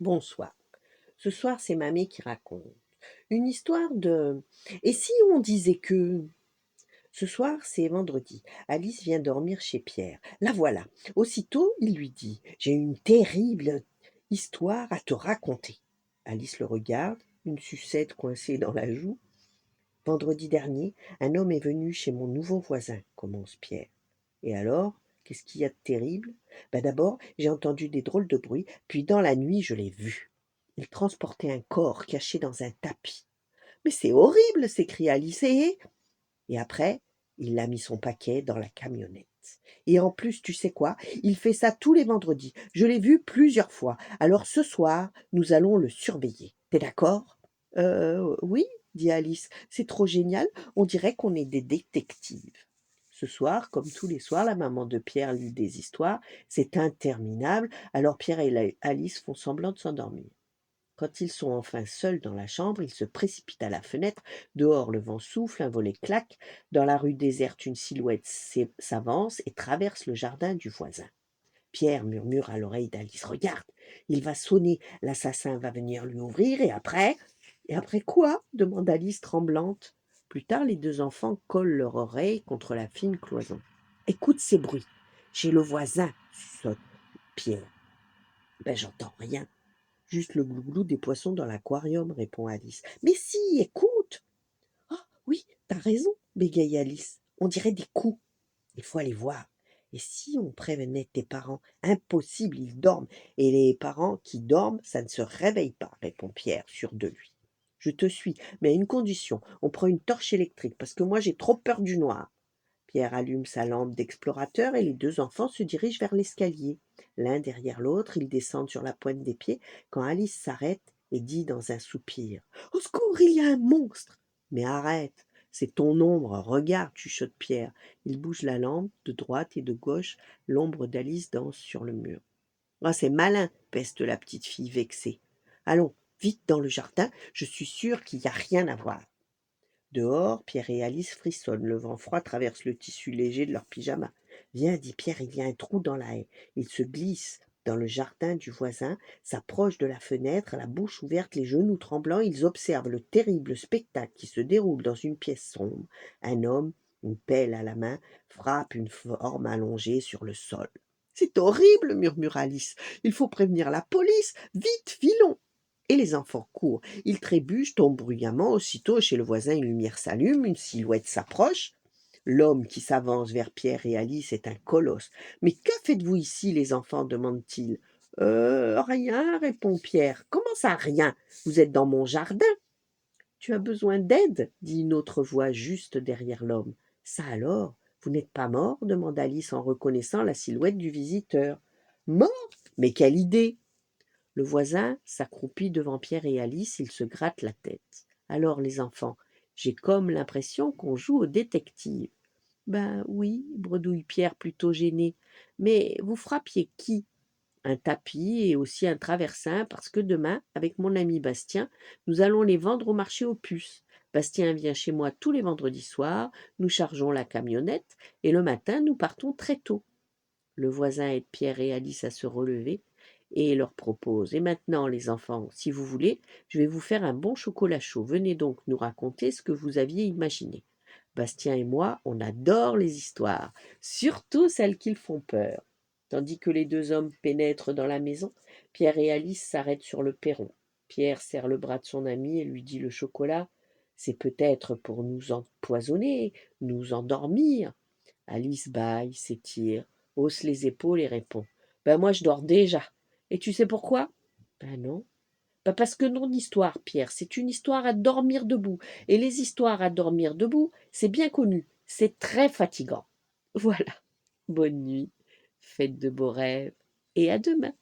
Bonsoir. Ce soir, c'est mamie qui raconte. Une histoire de «Et si on disait que?» Ce soir, c'est vendredi. Alice vient dormir chez Pierre. La voilà. Aussitôt, il lui dit: «J'ai une terrible histoire à te raconter.» Alice le regarde, une sucette coincée dans la joue. «Vendredi dernier, un homme est venu chez mon nouveau voisin», commence Pierre. «Et alors, qu'est-ce qu'il y a de terrible?» D'abord, j'ai entendu des drôles de bruits, puis dans la nuit, je l'ai vu. Il transportait un corps caché dans un tapis. Mais c'est horrible!» s'écria Alice. Et après, il a mis son paquet dans la camionnette. Et en plus, tu sais quoi? Il fait ça tous les vendredis. Je l'ai vu plusieurs fois. Alors ce soir, nous allons le surveiller. T'es d'accord? Oui, dit Alice. C'est trop génial. On dirait qu'on est des détectives. Ce soir, comme tous les soirs, la maman de Pierre lit des histoires. C'est interminable. Alors Pierre et Alice font semblant de s'endormir. Quand ils sont enfin seuls dans la chambre, ils se précipitent à la fenêtre. Dehors, le vent souffle, un volet claque. Dans la rue déserte, une silhouette s'avance et traverse le jardin du voisin. Pierre murmure à l'oreille d'Alice: «Regarde, il va sonner, l'assassin va venir lui ouvrir, et après?» «Et après quoi?» demande Alice tremblante. Plus tard, les deux enfants collent leur oreille contre la fine cloison. «Écoute ces bruits. Chez le voisin», saute Pierre. J'entends rien. Juste le glouglou des poissons dans l'aquarium, répond Alice. Mais si, écoute! Ah oui, t'as raison, bégaye Alice. On dirait des coups. Il faut aller voir. Et si on prévenait tes parents? Impossible, ils dorment. Et les parents qui dorment, ça ne se réveille pas, répond Pierre, sûr de lui. Je te suis, mais à une condition. On prend une torche électrique, parce que moi j'ai trop peur du noir. Pierre allume sa lampe d'explorateur et les deux enfants se dirigent vers l'escalier. L'un derrière l'autre, ils descendent sur la pointe des pieds quand Alice s'arrête et dit dans un soupir: «Au secours, il y a un monstre!» «Mais arrête, c'est ton ombre, regarde!» chuchote Pierre. Il bouge la lampe de droite et de gauche, l'ombre d'Alice danse sur le mur. «Ah, c'est malin!» peste la petite fille vexée. «Allons, vite dans le jardin, je suis sûre qu'il n'y a rien à voir.» Dehors, Pierre et Alice frissonnent. Le vent froid traverse le tissu léger de leur pyjama. «Viens», dit Pierre, «il y a un trou dans la haie.» Ils se glissent dans le jardin du voisin, s'approchent de la fenêtre, la bouche ouverte, les genoux tremblants. Ils observent le terrible spectacle qui se déroule dans une pièce sombre. Un homme, une pelle à la main, frappe une forme allongée sur le sol. «C'est horrible!» murmure Alice. «Il faut prévenir la police. Vite, filons!» Et les enfants courent. Ils trébuchent, tombent bruyamment. Aussitôt, chez le voisin, une lumière s'allume, une silhouette s'approche. L'homme qui s'avance vers Pierre et Alice est un colosse. «Mais que faites-vous ici, les enfants?» demande-t-il. Rien», répond Pierre. «Comment ça, rien? Vous êtes dans mon jardin.» «Tu as besoin d'aide?» dit une autre voix juste derrière l'homme. «Ça alors? Vous n'êtes pas mort?» demande Alice en reconnaissant la silhouette du visiteur. «Mort? Mais quelle idée!» Le voisin s'accroupit devant Pierre et Alice, il se gratte la tête. «Alors, les enfants, j'ai comme l'impression qu'on joue au détective.» «Ben oui», bredouille Pierre plutôt gêné. «Mais vous frappiez qui?» «Un tapis et aussi un traversin, parce que demain, avec mon ami Bastien, nous allons les vendre au marché aux puces. Bastien vient chez moi tous les vendredis soirs, nous chargeons la camionnette, et le matin, nous partons très tôt.» Le voisin aide Pierre et Alice à se relever et leur propose: «Et maintenant, les enfants, si vous voulez, je vais vous faire un bon chocolat chaud. Venez donc nous raconter ce que vous aviez imaginé. Bastien et moi, on adore les histoires, surtout celles qui font peur.» Tandis que les deux hommes pénètrent dans la maison, Pierre et Alice s'arrêtent sur le perron. Pierre serre le bras de son ami et lui dit: «Le chocolat, c'est peut-être pour nous empoisonner, nous endormir.» Alice bâille, s'étire, hausse les épaules et répond: «Ben moi je dors déjà. Et tu sais pourquoi?» «Ben non.» «Ben parce que non histoire, Pierre, c'est une histoire à dormir debout. Et les histoires à dormir debout, c'est bien connu, c'est très fatigant.» Voilà. Bonne nuit, faites de beaux rêves et à demain.